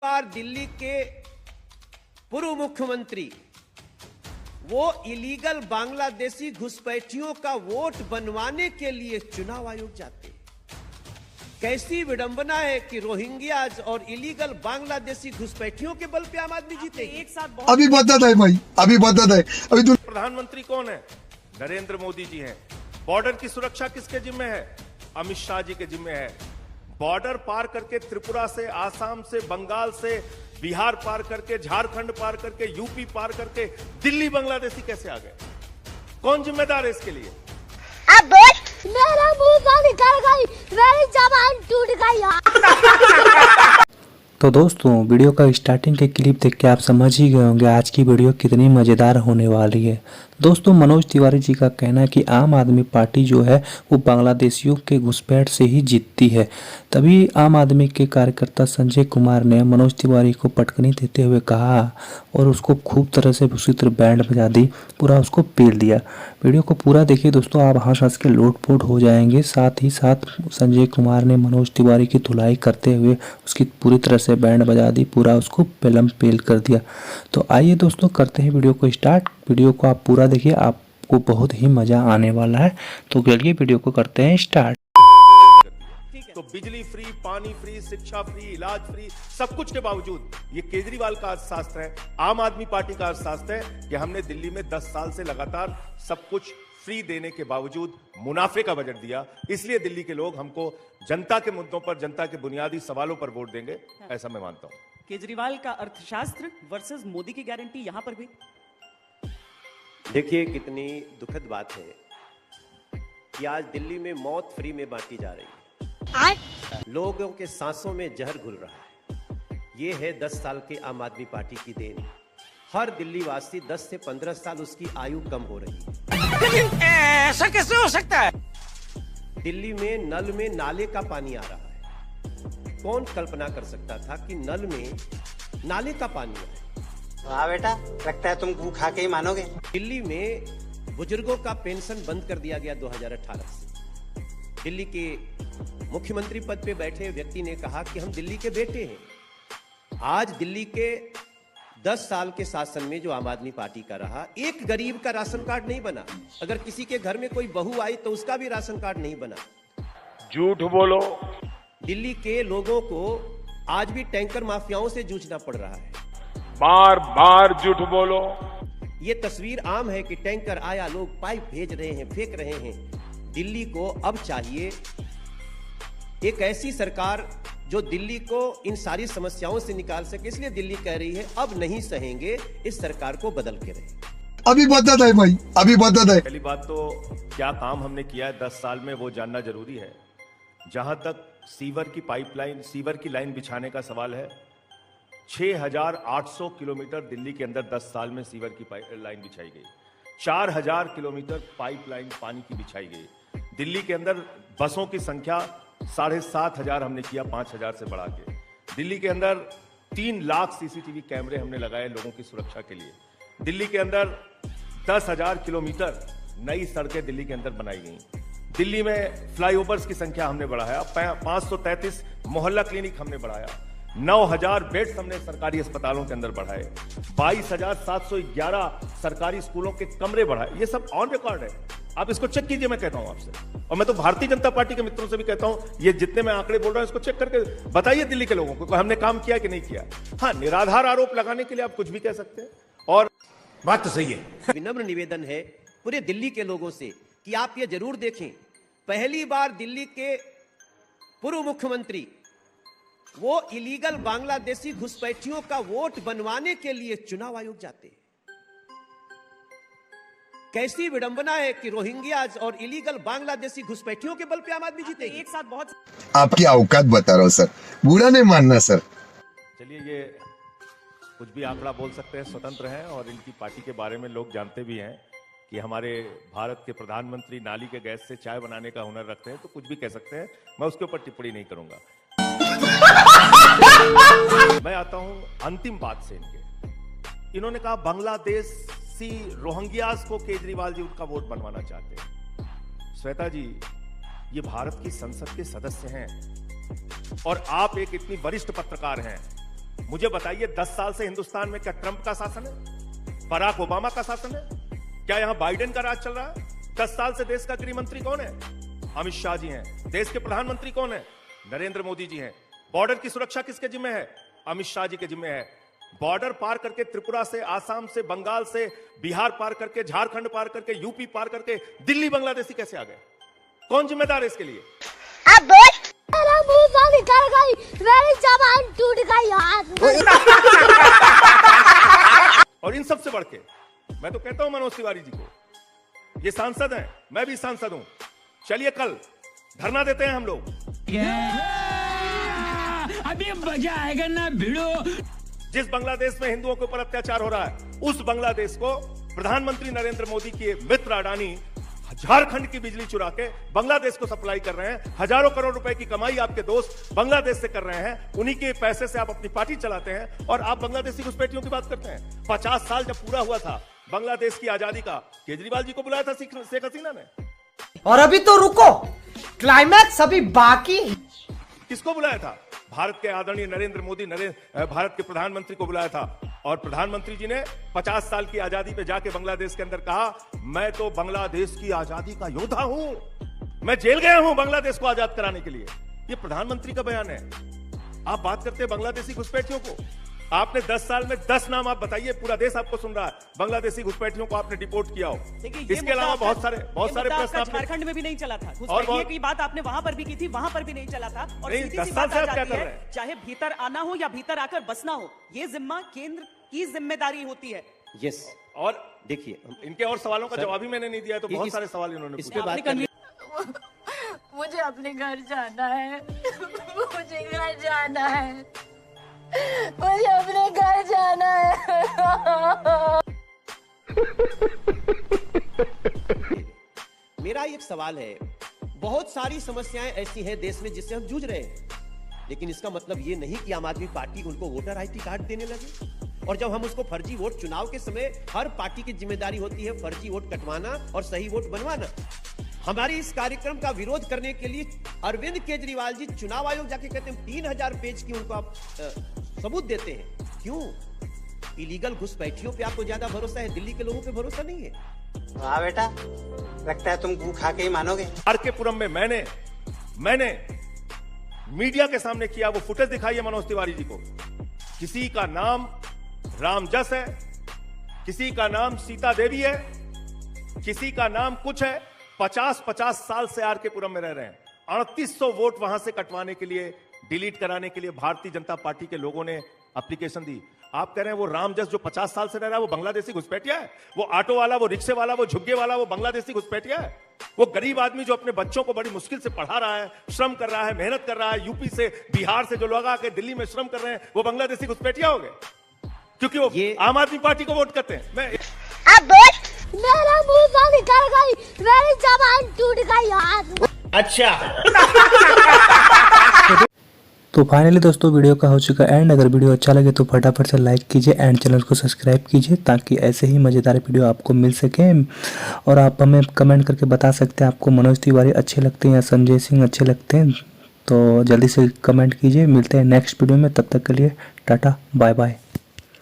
बार दिल्ली के पूर्व मुख्यमंत्री वो इलीगल बांग्लादेशी घुसपैठियों का वोट बनवाने के लिए चुनाव आयोग जाते हैं। कैसी विडंबना है कि रोहिंग्याज और इलीगल बांग्लादेशी घुसपैठियों के बल पे आम आदमी जीते एक साथ। अभी बदत है भाई, अभी बदत है। अभी प्रधानमंत्री कौन है? नरेंद्र मोदी जी हैं। बॉर्डर की सुरक्षा किसके जिम्मे है? अमित शाह जी के जिम्मे है। बॉर्डर पार करके त्रिपुरा से, आसाम से, बंगाल से, बिहार पार करके, झारखंड पार करके, यूपी पार करके दिल्ली बांग्लादेशी कैसे आ गए? कौन जिम्मेदार है इसके लिए? अब मेरा मुंह निकल गई, मेरी जबान टूट गई। तो दोस्तों, वीडियो का स्टार्टिंग के क्लिप देख के आप समझ ही गए होंगे आज की वीडियो कितनी मज़ेदार होने वाली है। दोस्तों, मनोज तिवारी जी का कहना है कि आम आदमी पार्टी जो है वो बांग्लादेशियों के घुसपैठ से ही जीतती है। तभी आम आदमी के कार्यकर्ता संजय कुमार ने मनोज तिवारी को पटकनी देते हुए कहा और उसको खूब तरह से उसी तरह बैंड बजा दी, पूरा उसको पेल दिया। वीडियो को पूरा देखिए दोस्तों, आप हंस हंस के लोटपोट हो जाएंगे। साथ ही साथ संजय कुमार ने मनोज तिवारी की धुलाई करते हुए उसकी पूरी तरह से बैंड बजा दी, पूरा उसको पेलम पेल कर दिया। तो आइए दोस्तों, करते हैं वीडियो को स्टार्ट। वीडियो को आप पूरा देखिए, आपको बहुत ही मजा आने वाला है। तो चलिए वीडियो को करते हैं स्टार्ट। तो बिजली फ्री, पानी फ्री, शिक्षा फ्री, इलाज फ्री, सब कुछ के बावजूद ये केजरीवाल का अर्थशास्त्र है, आम आदमी पार्टी का अर्थशास्त्र है कि हमने दिल्ली में 10 साल से लगातार सब कुछ फ्री देने के बावजूद मुनाफे का बजट दिया। इसलिए दिल्ली के लोग हमको जनता के मुद्दों पर, जनता के बुनियादी सवालों पर वोट देंगे, ऐसा मैं मानता हूं। केजरीवाल का अर्थशास्त्र वर्सेस मोदी की गारंटी यहां पर भी। देखिए कितनी दुखद बात है कि आज दिल्ली में मौत फ्री में बांटी जा रही है। लोगों के सांसों में जहर घुल रहा है। ये है 10 साल के आम आदमी पार्टी की देन। हर दिल्ली वासी 10 से 15 साल उसकी आयु कम हो रही है। लेकिन ऐसा कैसे हो सकता है? दिल्ली में नल में नाले का पानी आ रहा है। कौन कल्पना कर सकता था कि नल में नाले का पानी आए? हाँ बेटा, लगता है तुम गू खा के ही मानोगे। दिल्ली में बुजुर्गों का पेंशन बंद कर दिया गया 2018 से। दिल्ली के मुख्यमंत्री पद पे बैठे व्यक्ति ने कहा कि हम दिल्ली के बेटे हैं। आज दिल्ली के 10 साल के शासन में जो आम आदमी पार्टी का रहा, एक गरीब का राशन कार्ड नहीं बना। अगर किसी के घर में कोई बहू आई तो उसका भी राशन कार्ड नहीं बना। झूठ बोलो। दिल्ली के लोगों को आज भी टैंकर माफियाओं से जूझना पड़ रहा है। बार बार झूठ बोलो। ये तस्वीर आम है कि टैंकर आया, लोग पाइप भेज रहे हैं, फेंक रहे हैं। दिल्ली को अब चाहिए एक ऐसी सरकार जो दिल्ली को इन सारी समस्याओं से निकाल सके। इसलिए दिल्ली कह रही है अब नहीं सहेंगे, इस सरकार को बदल के रहे। अभी बदत है भाई, अभी बदत है। पहली बात तो क्या काम हमने किया है 10 साल में वो जानना जरूरी है। जहां तक सीवर की पाइपलाइन, सीवर की लाइन बिछाने का सवाल है, 6,800 किलोमीटर दिल्ली के अंदर 10 साल में सीवर की लाइन बिछाई गई। 4,000 किलोमीटर पाइपलाइन पानी की बिछाई गई। दिल्ली के अंदर बसों की संख्या 7,500 हमने किया, 5,000 से बढ़ा के। दिल्ली के अंदर 3 लाख सीसीटीवी कैमरे हमने लगाए लोगों की सुरक्षा के लिए। दिल्ली के अंदर 10,000 किलोमीटर नई सड़कें दिल्ली के अंदर बनाई गई। दिल्ली में फ्लाईओवर्स की संख्या हमने बढ़ाया, 533 मोहल्ला क्लिनिक हमने बढ़ाया, 9,000 बेड्स हमने सरकारी अस्पतालों के अंदर बढ़ाए, 22,711 सरकारी स्कूलों के कमरे बढ़ाए। ये सब ऑन रिकॉर्ड है, आप इसको चेक कीजिए, मैं कहता हूं आपसे। और मैं तो भारतीय जनता पार्टी के मित्रों से भी कहता हूं, ये जितने मैं आंकड़े बोल रहा हूं इसको चेक करके बताइए दिल्ली के लोगों को हमने काम किया कि नहीं किया। हाँ, निराधार आरोप लगाने के लिए आप कुछ भी कह सकते हैं, और बात तो सही है। विनम्र निवेदन है पूरे दिल्ली के लोगों से कि आप ये जरूर देखें, पहली बार दिल्ली के पूर्व मुख्यमंत्री वो इलीगल बांग्लादेशी घुसपैठियों का वोट बनवाने के लिए चुनाव आयोग जाते हैं। कैसी विडंबना है कि रोहिंग्याज और इलीगल बांग्लादेशी घुसपैठियों के बल पे आम आदमी जीते एक साथ बहुत। आपकी औकात बता रहा हूँ सर, बुरा नहीं मानना सर। चलिए, ये कुछ भी आंकड़ा बोल सकते हैं, स्वतंत्र हैं, और इनकी पार्टी के बारे में लोग जानते भी हैं कि हमारे भारत के प्रधानमंत्री नाली के गैस से चाय बनाने का हुनर रखते हैं, तो कुछ भी कह सकते हैं, मैं उसके ऊपर टिप्पणी नहीं करूंगा। मैं आता हूं अंतिम बात से। इन्होंने कहा बांग्लादेशी रोहिंग्यास को केजरीवाल जी उनका वोट बनवाना चाहते हैं। श्वेता जी, ये भारत की संसद के सदस्य हैं और आप एक इतनी वरिष्ठ पत्रकार हैं। मुझे बताइए 10 साल से हिंदुस्तान में क्या ट्रंप का शासन है, बराक ओबामा का शासन है, क्या यहां बाइडेन का राज चल रहा है? 10 साल से देश का गृह मंत्री कौन है? अमित शाह जी हैं। देश के प्रधानमंत्री कौन है? नरेंद्र मोदी जी हैं। बॉर्डर की सुरक्षा किसके जिम्मे है? अमित शाह जी के जिम्मे है। बॉर्डर पार करके त्रिपुरा से, आसाम से, बंगाल से, बिहार पार करके, झारखंड पार करके, यूपी पार करके दिल्ली बांग्लादेशी कैसे आ गए? कौन जिम्मेदार है इसके लिए? अब बोल मेरा मुंह से निकल गई, मेरी जबान टूट गई यार। और इन सब से बढ़ के मैं तो कहता हूं मनोज तिवारी जी को, ये सांसद हैं, मैं भी सांसद हूं, चलिए कल धरना देते हैं हम लोग। अभी मजा आएगा ना भिड़ो। जिस बांग्लादेश में हिंदुओं के ऊपर अत्याचार हो रहा है, उस बांग्लादेश को प्रधानमंत्री नरेंद्र मोदी की मित्र अडानी झारखंड की बिजली चुरा के बांग्लादेश को सप्लाई कर रहे हैं। हजारों करोड़ रुपए की कमाई आपके दोस्त बांग्लादेश से कर रहे हैं। उन्हीं के पैसे से आप अपनी पार्टी चलाते हैं और आप बांग्लादेशी घुसपैठियों की बात करते हैं। 50 साल जब पूरा हुआ था बांग्लादेश की आजादी का, केजरीवाल जी को बुलाया था शेख हसीना ने। और अभी तो रुको, क्लाइमैक्स अभी बाकी। किसको बुलाया था? भारत के आदरणीय नरेंद्र मोदी, भारत के प्रधानमंत्री को बुलाया था। और प्रधानमंत्री जी ने 50 साल की आजादी पे जाके बांग्लादेश के अंदर कहा, मैं तो बांग्लादेश की आजादी का योद्धा हूं, मैं जेल गया हूं बांग्लादेश को आजाद कराने के लिए। ये प्रधानमंत्री का बयान है। आप बात करते हैं बांग्लादेशी घुसपैठियों को। आपने 10 साल में 10 नाम आप बताइए, पूरा देश आपको सुन रहा है, बांग्लादेशी घुसपैठियों को आपने डिपोर्ट किया हो। इसके अलावा बहुत सारे प्रश्न झारखंड में भी नहीं चला था। घुसपैठियों की बात आपने वहां पर भी की थी, वहां पर भी नहीं चला था। और नहीं, 10 साल से आप क्या कर रहे हैं? चाहे भीतर आना हो या भीतर आकर बसना हो, ये जिम्मा केंद्र की जिम्मेदारी होती है। यस, और देखिए इनके और सवालों का जवाब ही मैंने नहीं दिया, तो बहुत सारे सवाल इन्होंने इसके पूछे। बाद मुझे अपने घर जाना है, मुझे घर जाना है, मुझे अपने घर जाना है। मेरा एक सवाल है, बहुत सारी समस्याएं ऐसी हैं देश में जिससे हम जूझ रहे हैं, लेकिन इसका मतलब ये नहीं कि आम आदमी पार्टी उनको वोटर आईडी कार्ड देने लगे। और जब हम उसको फर्जी वोट, चुनाव के समय हर पार्टी की जिम्मेदारी होती है फर्जी वोट कटवाना और सही वोट बनवाना। हमारे इस कार्यक्रम का विरोध करने के लिए अरविंद केजरीवाल जी चुनाव आयोग जाके कहते हैं 3000 पेज की उनको आप सबूत देते हैं। क्यों? इलीगल घुसपैठियों पे आपको ज्यादा भरोसा है, दिल्ली के लोगों पे भरोसा नहीं है। वाह बेटा, लगता है तुम गू खा के ही मानोगे। आरकेपुरम में मैंने मीडिया के सामने किया वो फुटेज दिखाइए मनोज तिवारी जी को। किसी का नाम रामजस है, किसी का नाम सीता देवी है, किसी का नाम कुछ है। 50 साल से आरकेपुरम में रह रहे हैं। 3800 वोट वहां से कटवाने के लिए, डिलीट कराने के लिए भारतीय जनता पार्टी के लोगों ने एप्लीकेशन दी। आप कह रहे हैं वो रामजस जो 50 साल से रह रहा है वो बांग्लादेशी घुसपैठिया है? वो ऑटो वाला, वो रिक्शे वाला, वो झुग्गे वाला, वो बांग्लादेशी घुसपैठिया है? वो गरीब आदमी जो अपने बच्चों को बड़ी मुश्किल से पढ़ा रहा है, श्रम कर रहा है, मेहनत कर रहा है, यूपी से, बिहार से जो लोग आके दिल्ली में श्रम कर रहे हैं, वो बांग्लादेशी घुसपैठिया हो गए क्योंकि वो आम आदमी पार्टी को वोट करते हैं। अब बोल मेरा मुंह से निकल गई, मेरी जबान टूट गई यार। अच्छा। तो फाइनली दोस्तों वीडियो का हो चुका एंड। अगर वीडियो अच्छा लगे तो फटाफट से लाइक कीजिए एंड चैनल को सब्सक्राइब कीजिए ताकि ऐसे ही मज़ेदार वीडियो आपको मिल सके। और आप हमें कमेंट करके बता सकते हैं आपको मनोज तिवारी अच्छे लगते हैं या संजय सिंह अच्छे लगते हैं। तो जल्दी से कमेंट कीजिए। मिलते हैं नेक्स्ट वीडियो में, तब तक के लिए टाटा बाय बाय।